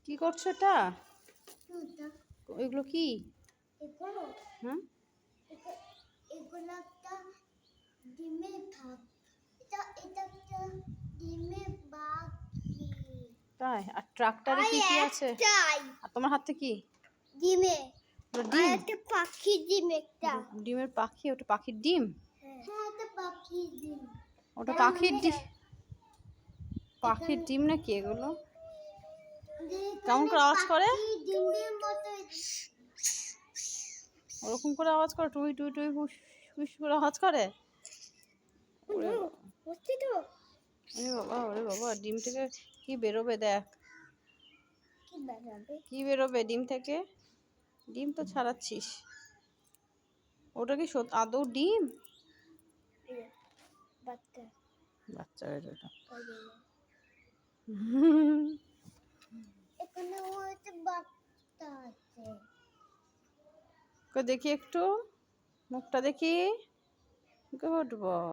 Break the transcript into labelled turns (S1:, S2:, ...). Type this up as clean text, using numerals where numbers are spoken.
S1: কি করছো এটা? এগুলো কি? হ্যাঁ,
S2: এগুলো একটা ডিমের ভাগ। এটা একটা ডিমের বাকি।
S1: তাই? আর ট্রাক্টরে কি কি আছে? আর তোমার হাতে কি?
S2: ডিমে
S1: ওটা
S2: আর
S1: ডিম?
S2: একটা পাখি ডিম একটা।
S1: ডিমের পাখি? ওটা পাখির ডিম?
S2: হ্যাঁ একটা পাখি ডিম।
S1: ওটা পাখির ডিম? পাখির ডিম নাকি এগুলো? কেমন করে আওয়াজ করে?
S2: ডিমের মতো
S1: ওরকম করে আওয়াজ করে? টুই টুই টুই হুস হুস করে আওয়াজ করে? ওরে বাবা,
S2: হচ্ছে তো।
S1: ওরে বাবা, ওরে বাবা, ডিম থেকে কি বেরোবে দেখ।
S2: কি বানাবে?
S1: কি বেরোবে ডিম থেকে? ডিম তো ছাড়াচ্ছিস। ওটা কি আদৌ ডিম?
S2: বাচ্চা
S1: বাচ্চা এটা।
S2: এখানে হচ্ছে বাচ্চা আছে।
S1: দেখি একটু মুখটা দেখি। Good boy.